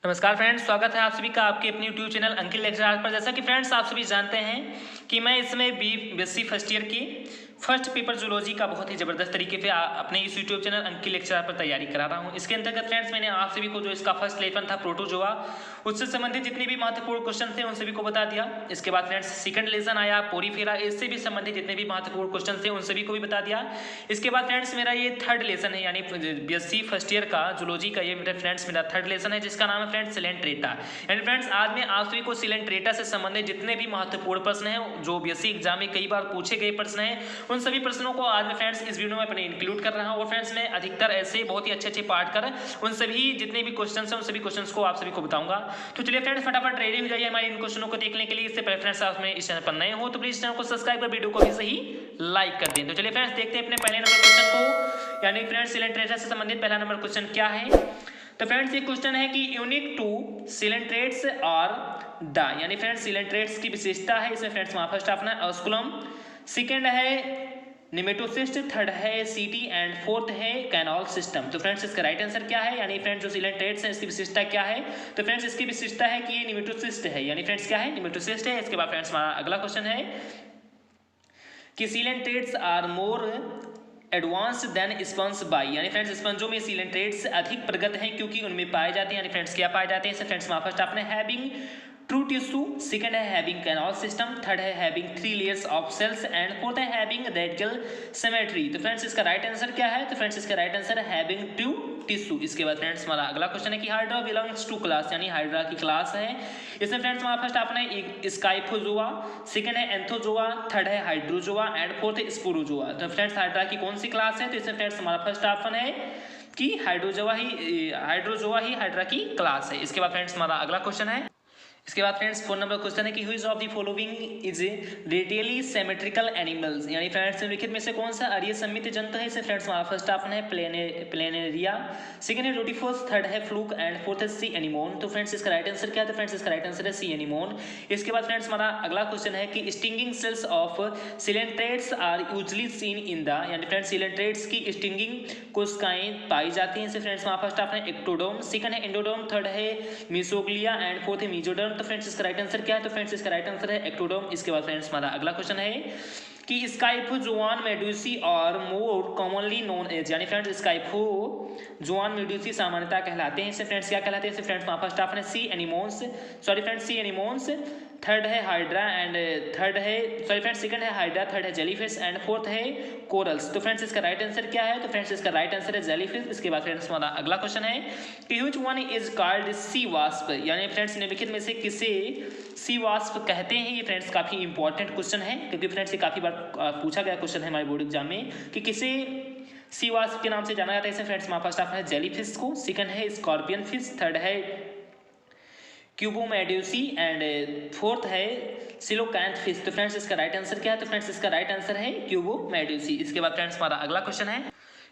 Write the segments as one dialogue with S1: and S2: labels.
S1: नमस्कार फ्रेंड्स, स्वागत है आप सभी का आपके अपने यूट्यूब चैनल अंकिल लेक्चर पर। जैसा कि फ्रेंड्स आप सभी जानते हैं कि मैं इसमें बीएससी फर्स्ट ईयर की फर्स्ट पेपर जूलॉजी का बहुत ही ज़बरदस्त तरीके से अपने इस यूट्यूब चैनल अंकिल लेक्चर पर तैयारी करा रहा हूं। इसके अंतर्गत फ्रेंड्स मैंने आप सभी को जो इसका फर्स्ट लेसन था प्रोटोजोआ, उससे संबंधित जितने भी महत्वपूर्ण क्वेश्चन थे उन सभी को बता दिया। इसके बाद फ्रेंड्स सेकंड लेसन आया पोरीफेरा, इससे भी संबंधित जितने भी महत्वपूर्ण क्वेश्चन थे उन सभी को भी बता दिया। इसके बाद फ्रेंड्स मेरा ये थर्ड लेसन है, यानी बीएससी फर्स्ट ईयर का जूलॉजी का ये मेरा थर्ड लेसन है, जिसका नाम है फ्रेंड्स सिलेंट्रेटा। यानी फ्रेंड्स आज मैं आप सभी को सिलेंट्रेटा से संबंधित जितने भी महत्वपूर्ण प्रश्न हैं जो बीएससी एग्जाम में कई बार पूछे गए प्रश्न हैं, उन सभी प्रश्नों को आज मैं फ्रेंड्स इस वीडियो में अपने इंक्लूड कर रहा हूं। और फ्रेंड्स मैं अधिकतर ऐसे बहुत ही अच्छे पार्ट कर उन सभी जितने भी क्वेश्चंस हैं उन सभी क्वेश्चंस को आप सभी को बताऊंगा। तो चलिए फ्रेंड्स फटाफट रेडी हो जाइए हमारे इन क्वेश्चनों को देखने के लिए। इससे पहले फ्रेंड्स आप इस चैनल पर नए हो तो प्लीज चैनल को सब्सक्राइब कर वीडियो को भी सही लाइक कर दें। तो चलिए फ्रेंड्स देखते हैं अपने पहले नंबर क्वेश्चन को, यानी फ्रेंड्स सिलेंट्रेटा से संबंधित पहला नंबर क्वेश्चन क्या है। तो फ्रेंड्स ये क्वेश्चन है कि unique to coelenterates are the, यानी फ्रेंड्स सिलेंट्रेट्स की विशेषता है। इसमें फ्रेंड्स वहां फर्स्ट अपना ऑस्कुलम, सेकंड है निमेटोसिस्ट, थर्ड है सीटी एंड फोर्थ है कैनॉल सिस्टम। तो फ्रेंड्स इसका राइट आंसर क्या है, यानी फ्रेंड्स जो सिलेंट्रेट्स है इसकी विशेषता क्या है। तो फ्रेंड्स इसकी विशेषता है कि ये निमेटोसिस्ट है, यानी फ्रेंड्स क्या है, निमेटोसिस्ट है। इसके बाद फ्रेंड्स हमारा अगला क्वेश्चन है कि coelenterates are more advance than sponge by, यानी फ्रेंड्स स्पंजों में सिलेंट्रेट्स अधिक प्रगत हैं क्योंकि उनमें पाए जाते हैं, यानी फ्रेंड्स क्या पाए जाते हैं। फ्रेंड्स वहां फर्स्ट आपने हैविंग ट्रू टिश्यू, सेकंड है हैविंग कैनॉल सिस्टम, थर्ड है having 3 layers of cells and fourth है हैविंग रेडिकल सिमेट्री। तो फ्रेंड्स इसका राइट आंसर क्या है। तो फ्रेंड्स इसका राइट आंसर है हैविंग ट्रू टिश्यू। इसके बाद फ्रेंड्स हमारा अगला क्वेश्चन है कि हाइड्रा बिलोंग्स टू क्लास, यानी हाइड्रा की क्लास है। इसमें फ्रेंड्स वहां फर्स्ट आपने स्काइफोजोआ, सेकंड है एंथोजोआ, थर्ड है हाइड्रोजोआ एंड फोर्थ है स्पोरोजोआ। तो फ्रेंड्स हाइड्रा की कौन सी क्लास है। तो इसमें फ्रेंड्स हमारा फर्स्ट ऑप्शन है कि हाइड्रोजोआ ही हाइड्रा की क्लास है। इसके बाद फ्रेंड्स हमारा अगला क्वेश्चन है, इसके बाद फ्रेंड्स 4 नंबर क्वेश्चन है कि which of the following is radially symmetrical animals, यानी फ्रेंड्स निम्नलिखित में से कौन सा अरीय सममित जंतु है। इसे फ्रेंड्स हमारा फर्स्ट ऑप्शन है प्लेनेरिया, सेकंड है रोटिफोर्स, थर्ड है फ्लूक एंड फोर्थ है सी एनीमोन। तो फ्रेंड्स इसका राइट आंसर क्या है। तो फ्रेंड्स इसका राइट आंसर है सी एनीमोन। इसके बाद फ्रेंड्स हमारा अगला क्वेश्चन है कि stinging cells of coelenterates are usually seen in the, यानी फ्रेंड्स सिलेंट्रेट्स की स्टिंगिंग कोशिकाएं पाई जाती हैं। इसे फ्रेंड्स हमारा फर्स्ट ऑप्शन है एक्टोडर्म, सेकंड है एंडोडर्म, थर्ड है मेसोग्लिया एंड फोर्थ है मेसोडर्म। तो फ्रेंड्स इसका राइट आंसर क्या है। तो फ्रेंड्स इसका राइट आंसर है एक्टोडर्म। इसके बाद फ्रेंड्स हमारा अगला क्वेश्चन है कि स्काइफोजोआन मेडुसी और मोर कॉमनली नोन एज, यानी फ्रेंड्स स्काइफोजोआन मेडुसी सामान्यतः कहलाते हैं। इसे फ्रेंड्स क्या कहलाते हैं। इसे फ्रेंड्स वहां फर्स्ट ऑप्शन है सी एनीमोन्स, सॉरी फ्रेंड्स सी एनीमोन्स, थर्ड है हाइड्रा एंड थर्ड है सॉरी फ्रेंड्स सेकंड है हाइड्रा, थर्ड है जेलीफिश एंड फोर्थ है कोरल्स। तो फ्रेंड्स इसका राइट आंसर क्या है। तो फ्रेंड्स इसका राइट आंसर है जेलीफिश। इसके बाद फ्रेंड्स हमारा अगला क्वेश्चन है कि which one is called sea wasp, यानी फ्रेंड्स निम्नलिखित में से किसे सी वास्प कहते हैं। ये फ्रेंड्स काफी इंपॉर्टेंट क्वेश्चन है क्योंकि फ्रेंड्स ये काफी बार पूछा गया क्वेश्चन है हमारे बोर्ड एग्जाम में कि किसे सी वास्प के नाम से जाना जाता है। इसे फ्रेंड्स हमारा फर्स्ट ऑप्शन है जेलीफिश को, सेकंड है स्कॉर्पियन फिश, थर्ड है क्यूबोमेड्यूसी एंड फोर्थ है सिलोकैंथ फिश। तो फ्रेंड्स इसका राइट आंसर क्या है। तो फ्रेंड्स इसका राइट आंसर है क्यूबोमेड्यूसी। इसके बाद फ्रेंड्स हमारा अगला क्वेश्चन है,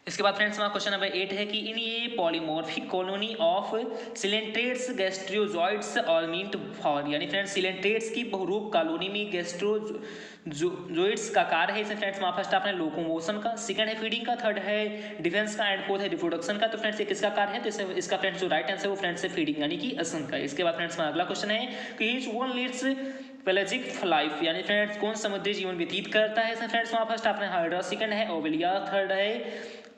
S1: इसके बाद फ्रेंड्स हमारा क्वेश्चन नंबर 8 है कि इन ये पॉलीमॉर्फिक कॉलोनी ऑफ सिलेंट्रेट्स गैस्ट्रोजॉइड्स और मीट फॉर, यानी फ्रेंड्स सिलेंट्रेट्स की बहुरूप कॉलोनी में गैस्ट्रोजॉइड्स का कार्य है। इसे फ्रेंड्स हमारा फर्स्ट ऑप्शन है लोकोमोशन का, सेकंड है फीडिंग का, थर्ड है डिफेंस का एंड फोर्थ है रिप्रोडक्शन का। तो फ्रेंड्स ये किसका कार्य है। तो इसका फ्रेंड्स जो राइट आंसर है वो फ्रेंड्स है फीडिंग यानी कि स्तन का। इसके बाद फ्रेंड्स हमारा अगला क्वेश्चन है कि each one leads pelagic life, यानी फ्रेंड्स कौन समुद्री जीवन व्यतीत करता है। इसे फ्रेंड्स हमारा फर्स्ट ऑप्शन है हाइड्रा, सेकंड है ओवेलिया, थर्ड है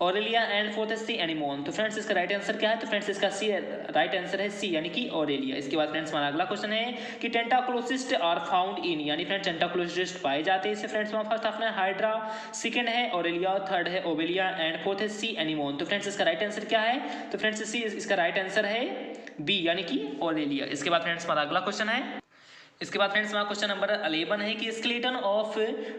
S1: ऑरेलिया एंड फोर्थ है सी एनीमोन। तो फ्रेंड्स इसका राइट आंसर क्या है। तो फ्रेंड्स इसका सी राइट आंसर है सी यानी कि ऑरेलिया। इसके बाद फ्रेंड्स हमारा अगला क्वेश्चन है कि टेंटाक्लोसिस्ट आर फाउंड इन, यानी फ्रेंड्स टेंटाक्लोसिस्ट पाए जाते हैं। इसे फ्रेंड्स हमारा फर्स्ट ऑप्शन है हाइड्रा, सेकंड है ऑरेलिया, थर्ड है ओवेलिया एंड फोर्थ है सी एनीमोन। तो फ्रेंड्स इसका राइट आंसर क्या है। तो फ्रेंड्स इसका राइट आंसर है बी यानी कि ऑरेलिया। इसके बाद फ्रेंड्स हमारा अगला क्वेश्चन है, इसके बाद फ्रेंड्स हमारा क्वेश्चन नंबर 11 है कि skeleton of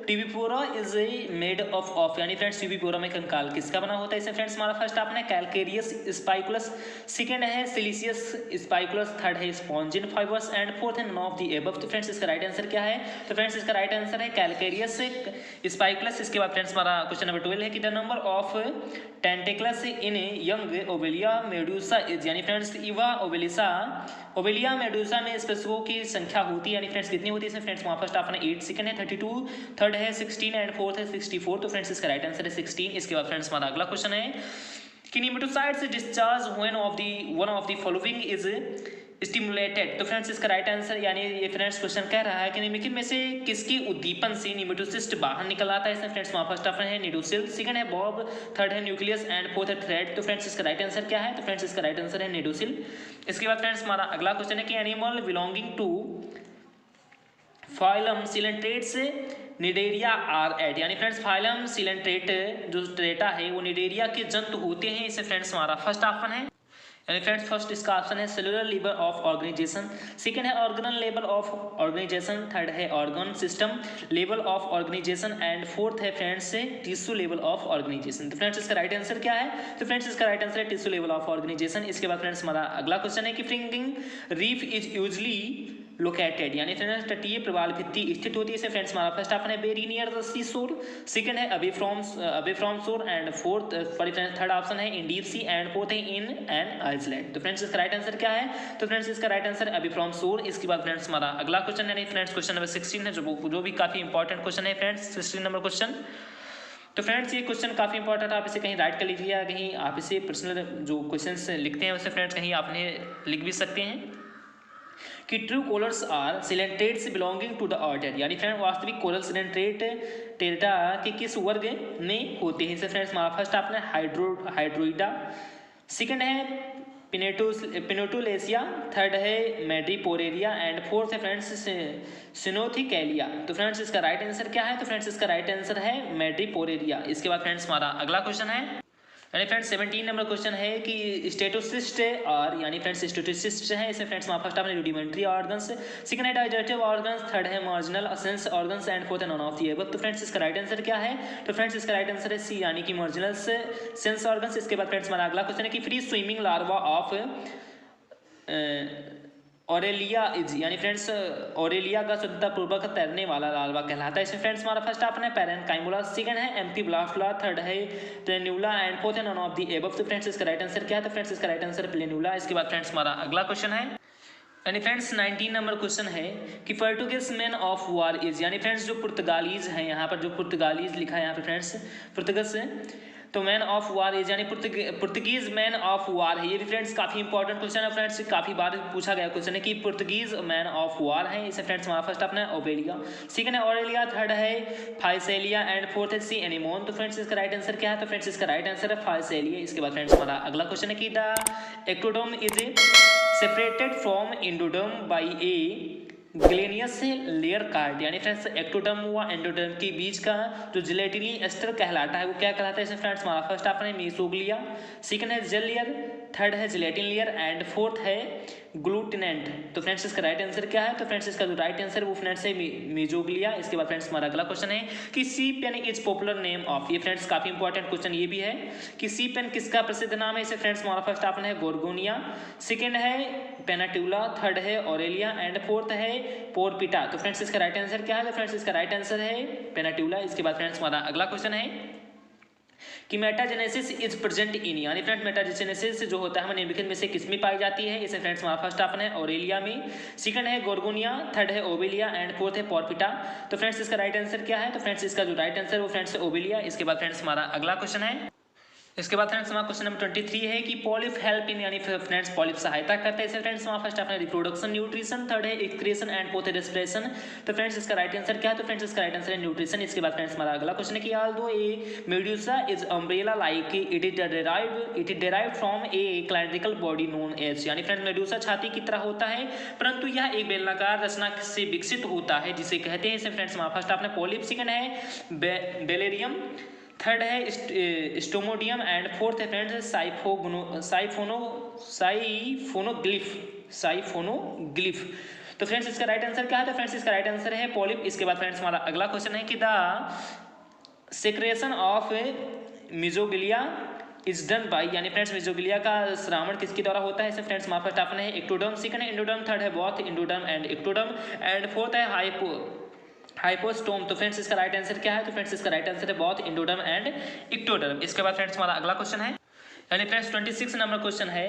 S1: Tubipora is made of, यानी फ्रेंड्स टिबिपोरा में कंकाल किसका बना होता है। इसे फ्रेंड्स हमारा फर्स्ट ऑप्शन है कैलकेरियस स्पाइकुलस, सेकंड है सिलिशियस स्पाइकुलस, थर्ड है स्पॉन्जिन फाइबर्स एंड फोर्थ है नॉन ऑफ द एबव। तो फ्रेंड्स इसका राइट आंसर क्या है। तो फ्रेंड्स इसका राइट आंसर है कैलकेरियस स्पाइकुलस। इसके बाद फ्रेंड्स हमारा क्वेश्चन नंबर 12 है कि the number of tentacles in young ओवेलिया Medusa is, यानी फ्रेंड्स इवा ओवेलिया मेडुसा में स्पेसिफिक की संख्या होती है, यानी फ्रेंड्स कितनी होती है। फ्रेंड्स वहाँ फर्स्ट ऑप्शन है 8, सेकंड है 32, थर्ड है 16 एंड फोर्थ है 64। तो फ्रेंड्स इसका राइट आंसर है 16। इसके बाद फ्रेंड्स हमारा अगला क्वेश्चन है कि nematocytes discharge when one of the following is stimulated. तो फ्रेंड्स इसका राइट आंसर यानी ये फ्रेंड्स क्वेश्चन कह रहा है कि निम्नलिखित में से किसकी उद्दीपन से निमेटोसिस्ट बाहर निकल आता है। इसमें फ्रेंड्स वहाँ फर्स्ट ऑप्शन है निडोसिल, सेकंड है बॉब, थर्ड है न्यूक्लियस एंड फोर्थ है थ्रेड। तो फ्रेंड्स इसका राइट आंसर क्या है? तो फ्रेंड्स इसका राइट आंसर है निडोसिल। इसके बाद फ्रेंड्स हमारा अगला क्वेश्चन है कि animal belonging to phylum coelenterates Cnidaria are at, यानी फ्रेंड्स फाइलम सिलेंट्रेट जो ट्रेटा है वो निडेरिया के जंतु होते हैं। इसे फ्रेंड्स हमारा फर्स्ट ऑप्शन है, यानी फ्रेंड्स फर्स्ट इसका ऑप्शन है cellular level of organisation, second है organelle level of organisation, third है organ system level of organisation and fourth है friends tissue level of organisation. तो फ्रेंड्स इसका राइट आंसर क्या है? तो फ्रेंड्स इसका राइट आंसर है टिश्यू लेवल ऑफ ऑर्गेनाइजेशन। इसके बाद फ्रेंड्स हमारा अगला क्वेश्चन है कि fringing reef is usually located, यानी फ्रेंड्स तटीय प्रवाल भित्ति स्थित होती है। इसे फ्रेंड्स हमारा फर्स्ट ऑप्शन है वेरी नियर द सी शोर, सेकंड है अवे फ्रॉम शोर एंड फोर्थ थर्ड ऑप्शन है इन डीप सी एंड फोर्थ है इन एन आइसलैंड। तो फ्रेंड्स इसका राइट आंसर क्या है? तो फ्रेंड्स इसका राइट आंसर अवे फ्रॉम शोर। इसके बाद फ्रेंड्स हमारा अगला क्वेश्चन है फ्रेंड्स क्वेश्चन नंबर 16 है जो भी काफी इंपॉर्टेंट क्वेश्चन है फ्रेंड्स, 16 नंबर क्वेश्चन। तो फ्रेंड्स ये क्वेश्चन काफी इंपॉर्टेंट है, आप इसे कहीं राइट कर लीजिए या कहीं आप इसे पर्सनल जो क्वेश्चन लिखते हैं उसे फ्रेंड्स कहीं आपने लिख भी सकते हैं कि true corals are coelenterates belonging to the order, यानी फ्रेंड वास्तविक कोलर सिलेंट्रेट टेरेटा के किस वर्ग में होते हैं। इसे फ्रेंड्स हमारा फर्स्ट ऑप्शन है हाइड्रोइडा, सेकंड है पिनोटुलेसिया, थर्ड है मैड्रिपोरेरिया एंड फोर्थ है फ्रेंड्स सिनोथिकैलिया। तो फ्रेंड्स इसका राइट आंसर क्या है? तो फ्रेंड्स इसका राइट आंसर है मैड्रिपोरेरिया। इसके बाद फ्रेंड्स हमारा अगला क्वेश्चन है, यानी फ्रेंड्स 17 नंबर क्वेश्चन है कि स्टेटोसिस्ट और यानी फ्रेंड्स स्टेटोसिस्ट है। इसमें फ्रेंड्स हमारा first option rudimentary organs, second है डाइजेस्टिव ऑर्गन्स, थर्ड है marginal sense organs and fourth है नॉन ऑफ द अबव। तो फ्रेंड्स इसका राइट आंसर क्या है? तो फ्रेंड्स इसका राइट आंसर है सी, यानी कि मार्जिनल सेंस ऑर्गन्स। इसके बाद फ्रेंड्स हमारा अगला क्वेश्चन है कि free swimming larva of Aurelia is, यानी फ्रेंड्स ऑरेलिया का शुद्धतापूर्वक तैरने वाला लार्वा कहलाता है। इसमें फ्रेंड्स हमारा फर्स्ट ऑप्शन है पैरेनकाइमोला, सेकंड है एम्फीब्लास्टुला, थर्ड है प्लेन्यूला एंड फोर्थ है नॉन ऑफ द अबव। तो फ्रेंड्स इसका राइट आंसर क्या है? तो फ्रेंड्स इसका राइट आंसर प्लेन्यूला। इसके बाद फ्रेंड्स हमारा अगला क्वेश्चन है, यानी फ्रेंड्स 19 नंबर क्वेश्चन है कि Portuguese man of war is, यानी फ्रेंड्स जो पुर्तगालीज है यहाँ पर जो पुर्तगालीज लिखा है यहाँ पे फ्रेंड्स पुर्तगस से, तो मैन ऑफ वार इज यानी पुर्तगीज मैन ऑफ वार है। ये भी फ्रेंड्स काफी इंपॉर्टेंट क्वेश्चन है फ्रेंड्स, काफी बार पूछा गया क्वेश्चन है कि पुर्तगीज मैन ऑफ वार है। इसे फ्रेंड्स हमारा फर्स्ट ऑप्शन है ओबेलिया, सेकंड है ऑरेलिया, थर्ड है फाइसेलिया एंड फोर्थ है सी एनिमोन। तो फ्रेंड्स इसका राइट आंसर क्या है? तो फ्रेंड्स इसका राइट आंसर है फाइसेलिया। इसके बाद फ्रेंड्स हमारा अगला क्वेश्चन है कि the ectoderm is separated from endoderm by a gelatinous layer called, यानी फ्रेंड्स एक्टोडर्म व एंडोडर्म के बीच का जो जिलेटिनी एस्टर कहलाता है वो क्या कहलाता है? इसमें फ्रेंड्स हमारा फर्स्ट ऑप्शन है मेसोग्लिया, सेकंड है जेल लेयर, थर्ड है जिलेटिन लेयर एंड फोर्थ है ग्लूटिनेंट। तो फ्रेंड्स इसका राइट आंसर क्या है? तो फ्रेंड्स इसका जो राइट आंसर है वो फ्रेंड्स है मेजोग्लिया। इसके बाद फ्रेंड्स हमारा अगला क्वेश्चन है कि sea pen is popular name of, ये फ्रेंड्स काफी इंपॉर्टेंट क्वेश्चन ये भी है कि सी पेन किसका प्रसिद्ध नाम है। इसे फ्रेंड्स हमारा फर्स्ट ऑप्शन है गोर्गोनिया, सेकंड है पेनाट्यूला, थर्ड है ऑरेलिया एंड फोर्थ है पोरपिटा। तो फ्रेंड्स इसका राइट आंसर क्या है? तो फ्रेंड्स इसका राइट आंसर है पेनाट्यूला। इसके बाद फ्रेंड्स हमारा अगला क्वेश्चन है कि मेटाजेनेसिस इज प्रेजेंट इन, यानी फ्रेंड्स मेटाजेनेसिस जो होता है निम्नलिखित में से किसमें पाई जाती है। इसे फ्रेंड्स हमारा फर्स्ट ऑप्शन है ऑरेलिया में, सेकंड है गोर्गोनिया, थर्ड है ओबेलिया एंड फोर्थ है पोरपिटा। तो फ्रेंड्स इसका राइट आंसर क्या है? तो फ्रेंड्स इसका जो राइट आंसर वो फ्रेंड्स ओबेलिया। इसके बाद फ्रेंड्स हमारा अगला क्वेश्चन है, इसके बाद फ्रेंड्स हमारा क्वेश्चन नंबर 23 है कि पॉलिप हेल्प इन, यानी फ्रेंड्स पॉलिप सहायता करते हैं। इसे फ्रेंड्स हमारा फर्स्ट ऑप्शन है रिप्रोडक्शन न्यूट्रिशन, थर्ड है एक्सक्रीशन एंड फोर्थ है रेस्पिरेशन। तो फ्रेंड्स इसका राइट आंसर क्या है? तो फ्रेंड्स इसका राइट आंसर है न्यूट्रिशन। इसके बाद फ्रेंड्स हमारा अगला क्वेश्चन है कि although a medusa is umbrella like it is derived from a cylindrical body known as, यानी फ्रेंड्स मेडुसा छाती की तरह होता है परंतु यह एक बेलनाकार रचना से विकसित होता है जिसे कहते हैं। इसे फ्रेंड्स हमारा फर्स्ट ऑप्शन है पॉलिप, सेकंड है बेलेरियम, थर्ड है स्टोमोडियम एंड फोर्थ है फ्रेंड्स साइफोनोग्लिफ। तो फ्रेंड्स इसका राइट आंसर क्या है? तो फ्रेंड्स इसका राइट आंसर है पॉलिप। इसके बाद फ्रेंड्स हमारा अगला क्वेश्चन है कि the secretion of mesogloea is done by, यानी फ्रेंड्स मिजोग्लिया का श्रावण किसके द्वारा होता है। इसे फ्रेंड्स हमारा फर्स्ट ऑप्शन है एक्टोडर्म, सेकंड है एंडोडर्म, थर्ड है both endoderm and ectoderm and fourth है हाइपोस्टोम। तो फ्रेंड्स इसका राइट आंसर क्या है? तो फ्रेंड्स इसका राइट आंसर है बोथ एंडोडर्म एंड इक्टोडर्म। इसके बाद फ्रेंड्स हमारा अगला क्वेश्चन है, यानी फ्रेंड्स 26 नंबर क्वेश्चन है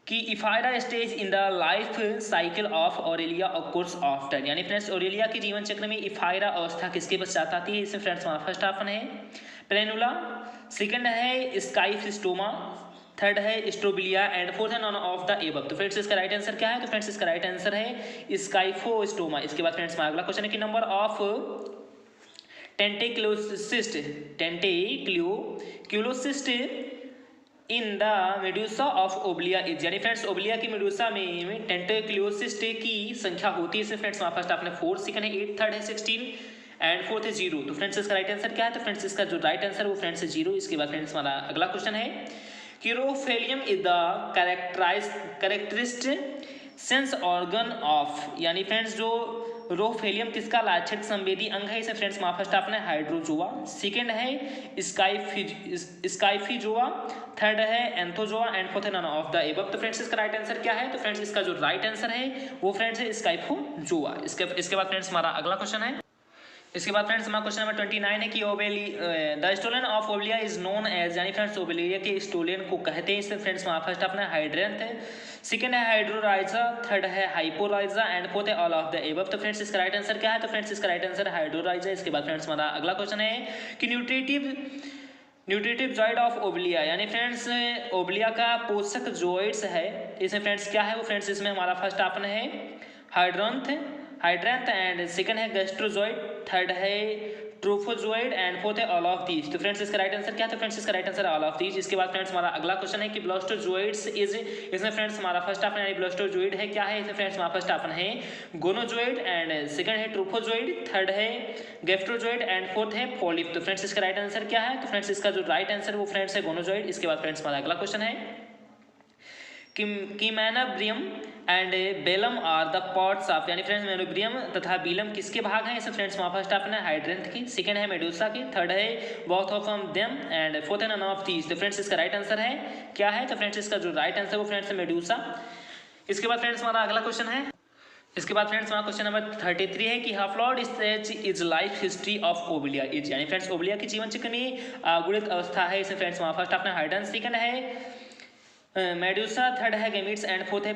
S1: कि ephyra stage in the life cycle of aurelia occurs after, यानी फ्रेंड्स ऑरेलिया के जीवन चक्र में इफायरा अवस्था किसके पश्चात आती है। इसमें फ्रेंड्स हमारा फर्स्ट ऑप्शन है प्लेनुला, सेकंड है स्काइफिस्टोमा, थर्ड है स्ट्रोबिलिया एंड फोर्थ है नॉन ऑफ द एबव। तो फ्रेंड्स इसका राइट आंसर क्या है? तो फ्रेंड्स इसका राइट आंसर है स्काइफोस्टोमा। इसके बाद फ्रेंड्स अगला क्वेश्चन है कि number of tentaculocysts in the medusa of obelia is, यानी फ्रेंड्स ओब्लिया की मेडुसा में टेंटेक्युलोसिस्ट की संख्या होती है। फ्रेंड्स वहाँ फर्स्ट आपने 4, सेकंड है 8, थर्ड है 16 एंड फोर्थ है 0। तो फ्रेंड्स इसका राइट आंसर क्या है? तो फ्रेंड्स इसका जो राइट आंसर है वो फ्रेंड्स है 0। इसके बाद फ्रेंड्स हमारा अगला क्वेश्चन है कि rhopalium is the characteristic sense organ of, यानी फ्रेंड्स जो रोफेलियम किसका लाक्षणिक संवेदी अंग है? इसे फ्रेंड्स वहाँ फर्स्ट आपने हाइड्रोजोआ, सेकेंड है स्काइफिजोआ, थर्ड है एंथोजोआ एंड फोर्थ है नॉन ऑफ द एबव। तो फ्रेंड्स इसका राइट आंसर क्या है? तो फ्रेंड्स इसका जो राइट आंसर है वो फ्रेंड्स है स्काइफोजोआ। इसके बाद फ्रेंड्स हमारा अगला क्वेश्चन है। इसके बाद फ्रेंड्स हमारा क्वेश्चन नंबर 29 है कि the stolon of obelia is known as, यानी फ्रेंड्स ओबलिया के स्टोलियन को कहते हैं। इसमें फ्रेंड्स वहाँ फर्स्ट अपना हाइड्रेंथ है, सेकंड है हाइड्रोराइजा, थर्ड है हाइपोराइजा एंड फोर्थ है ऑल ऑफ द एबव। तो फ्रेंड्स इसका राइट आंसर क्या है? तो फ्रेंड्स इसका राइट आंसर है हाइड्रोराइजा। इसके बाद फ्रेंड्स हमारा अगला क्वेश्चन है कि न्यूट्रिटिव जॉइड ऑफ ओबलिया, यानी फ्रेंड्स ओबलिया का पोषक जॉइड्स है। इसमें फ्रेंड्स क्या है? वो फ्रेंड्स इसमें हमारा फर्स्ट ऑप्शन है हाइड्रेंथ एंड सेकंड है गैस्ट्रोजॉइड, थर्ड है ट्रोफोजॉइड एंड फोर्थ है ऑल ऑफ दीज। तो फ्रेंड्स इसका राइट आंसर क्या है? तो फ्रेंड्स इसका राइट आंसर है ऑल ऑफ दीज। इसके बाद फ्रेंड्स हमारा अगला क्वेश्चन है कि ब्लास्टोजॉइड्स इज, इसमें फ्रेंड्स हमारा फर्स्ट ऑप्शन यानी ब्लास्टोजॉइड है क्या है? इसमें फ्रेंड्स हमारा फर्स्ट ऑप्शन है गोनोजॉइड एंड सेकंड है ट्रोफोजॉइड, थर्ड है गैस्ट्रोजॉइड एंड फोर्थ है पॉलिप। तो फ्रेंड्स इसका राइट आंसर क्या है? तो फ्रेंड्स इसका जो राइट आंसर वो फ्रेंड्स है गोनोजॉइड। इसके बाद फ्रेंड्स हमारा अगला क्वेश्चन है कि manubrium and velum are the parts of, यानी फ्रेंड्स मैनाब्रियम तथा बीलम किसके भाग हैं? इसे फ्रेंड्स वहाँ फर्स्ट आपने हाइड्रेंथ की, सेकंड है मेडुसा की, थर्ड है both of them and fourth है नन ऑफ दीज। तो फ्रेंड्स इसका राइट आंसर है क्या है? तो फ्रेंड्स इसका जो राइट आंसर वो फ्रेंड्स है मेडुसा। इसके बाद फ्रेंड्स हमारा अगला क्वेश्चन है। इसके बाद फ्रेंड्स हमारा क्वेश्चन नंबर 33 है कि haploid stage is life history of obelia is, यानी फ्रेंड्स ओबलिया की जीवन चक्र में गुणित अवस्था है। इसे फ्रेंड्स वहाँ फर्स्ट आपने हाइड्रेंथ, सेकंड है मेडुसा, थर्ड है गैमेट्स एंड फोर्थ है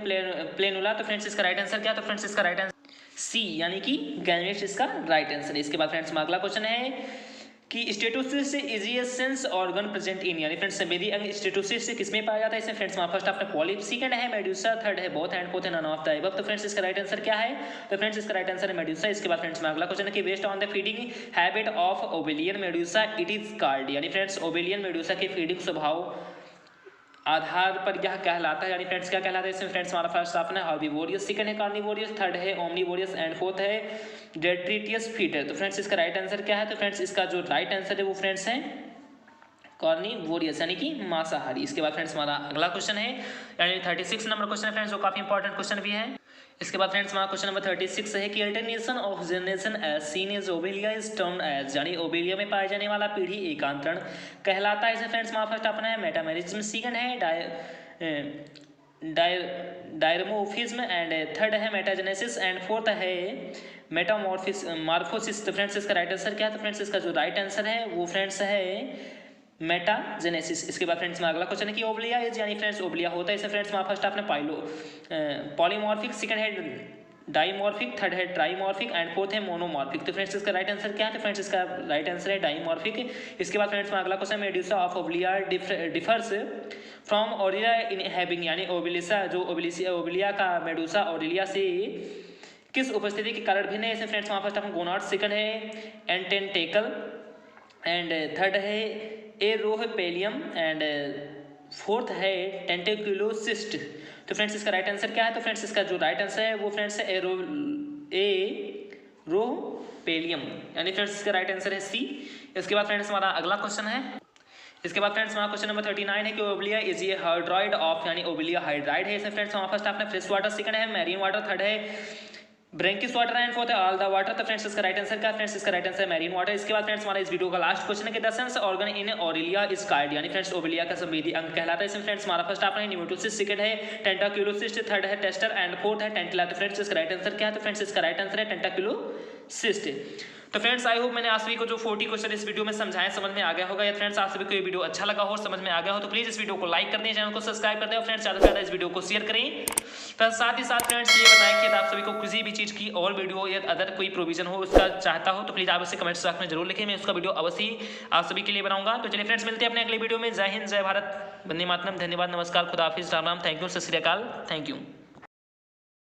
S1: प्लेनुला। तो फ्रेंड्स इसका राइट आंसर क्या है? तो फ्रेंड्स इसका राइट आंसर सी, यानी कि गैमेट्स इसका राइट आंसर है। इसके बाद फ्रेंड्स हमारा अगला क्वेश्चन है कि statocyst is a sense organ present in, यानी फ्रेंड्स संवेदी अंग स्टेटोसिस से किसमें पाया जाता है? इसमें फ्रेंड्स हमारा फर्स्ट आपने पॉलिप, सेकंड है मेडुसा, थर्ड है बोथ एंड फोर्थ है नन ऑफ द एबव। तो फ्रेंड्स इसका राइट आंसर क्या है? तो फ्रेंड्स इसका राइट आंसर है मेडुसा। इसके बाद फ्रेंड्स हमारा अगला क्वेश्चन है कि based on the feeding habit of obelia medusa it is called, यानी फ्रेंड्स ओबेलियन मेडुसा के फीडिंग स्वभाव आधार पर यह कहलाता है, यानी फ्रेंड्स क्या कहलाता है? इसमें फ्रेंड्स हमारा फर्स्ट ऑप्शन है हार्बीवोरियस, सेकंड है कार्निवोरियस, थर्ड है ओमनीवोरियस एंड फोर्थ है डेट्रिटियस फीटर। तो फ्रेंड्स इसका राइट आंसर क्या है? तो फ्रेंड्स इसका जो राइट आंसर है वो फ्रेंड्स है कार्निवोरियस, यानी कि मांसाहारी। इसके बाद फ्रेंड्स हमारा अगला क्वेश्चन है यानी 36 नंबर क्वेश्चन है फ्रेंड्स, जो काफी इंपॉर्टेंट क्वेश्चन भी है। इसके बाद फ्रेंड्स हमारा क्वेश्चन नंबर 36 है कि alternation of generation as seen is Obelia is termed as, यानी ओबेलिया में पाया जाने वाला पीढ़ी एकांतरण कहलाता है। इसे फ्रेंड्स हमारा फर्स्ट अपना है मेटामेरिज्म, सेकंड है डायरमोफिज्म एंड थर्ड है मेटाजेनेसिस एंड फोर्थ है मेटामॉर्फोसिस। तो फ्रेंड्स इसका राइट आंसर क्या है? तो फ्रेंड्स इसका जो राइट आंसर है वो फ्रेंड्स है मेटाजेनेसिस। इसके बाद फ्रेंड्स में अगला क्वेश्चन है कि ओबलिया इज, यानी फ्रेंड्स ओबलिया होता है। इसे फ्रेंड्स में फर्स्ट आपने पॉलीमॉर्फिक, सेकंड है डाइमॉर्फिक, थर्ड है ट्राइमॉर्फिक एंड फोर्थ है मोनोमॉर्फिक। तो फ्रेंड्स इसका राइट आंसर क्या है? तो फ्रेंड्स इसका राइट आंसर है डाइमॉर्फिक। इसके बाद फ्रेंड्स में अगला question medusa of obelia differs from aurelia in having, यानी ओबलिसा जो ओबलिया का मेडुसा ओरिलिया से किस उपस्थिति के कारण भिन्न है? इसे फ्रेंड्स वहाँ फर्स्ट आपने गोनाड, सेकंड है एंटेंटेकल एंड थर्ड है एरोपेलियम एंड फोर्थ है टेंटेक्युलोसिस्ट। तो फ्रेंड्स इसका राइट आंसर क्या है? तो फ्रेंड्स इसका जो राइट आंसर है वो फ्रेंड्स है एरोपेलियम, यानी फ्रेंड्स इसका राइट आंसर है सी। इसके बाद फ्रेंड्स हमारा अगला क्वेश्चन है। इसके बाद फ्रेंड्स हमारा क्वेश्चन नंबर 39 है कि ओबलिया इज ए हाइड्राइड ऑफ, यानी ओबलिया हाइड्राइड है। इसमें फ्रेंड्स हमारा फर्स्ट आपने फ्रेश वाटर, सेकंड है मैरीन वाटर, थर्ड है ब्रैंकिस वाटर एंड फोर्थ है ऑल द वाटर। तो फ्रेंड्स इसका राइट आंसर क्या है? फ्रेंड्स इसका राइट आंसर है मैरीन वाटर। इसके बाद फ्रेंड्स हमारा इस वीडियो का लास्ट क्वेश्चन है कि the sense organ in Aurelia is called, यानी फ्रेंड्स ओबलिया का संवेदी अंग कहलाता है। इसमें फ्रेंड्स हमारा फर्स्ट आपने न्यूमेटोसिस, सेकंड है टेंटाक्युलोसिस्ट, थर्ड है टेस्टर एंड फोर्थ है टेंटिला। तो फ्रेंड्स इसका राइट आंसर क्या है? तो फ्रेंड्स इसका राइट आंसर है टेंटाक्युलोसिस्ट। सिस्ट। तो फ्रेंड्स आई होप मैंने आप सभी को जो 40 क्वेश्चन इस वीडियो में समझाया समझ में आ गया होगा। या फ्रेंड्स आप सभी को ये वीडियो अच्छा लगा हो, समझ में आ गया हो, तो प्लीज इस वीडियो को लाइक कर दें, चैनल को सब्सक्राइब कर दें और फ्रेंड्स ज़्यादा से ज़्यादा इस वीडियो को शेयर करें। तो साथ ही साथ फ्रेंड्स ये बताएं कि आप सभी को किसी भी चीज़ की और वीडियो या अदर कोई प्रोविजन हो उसका चाहता हो तो प्लीज़ आप उसे कमेंट्स बॉक्स में जरूर लिखें, मैं उसका वीडियो अवश्य आप सभी के लिए बनाऊंगा। तो चलिए फ्रेंड्स मिलते हैं अपने अगले वीडियो में। जय हिंद, जय भारत, वंदे मातरम, धन्यवाद, नमस्कार, खुदा हाफिज़, राम राम, थैंक यू, सत श्री अकाल, थैंक यू।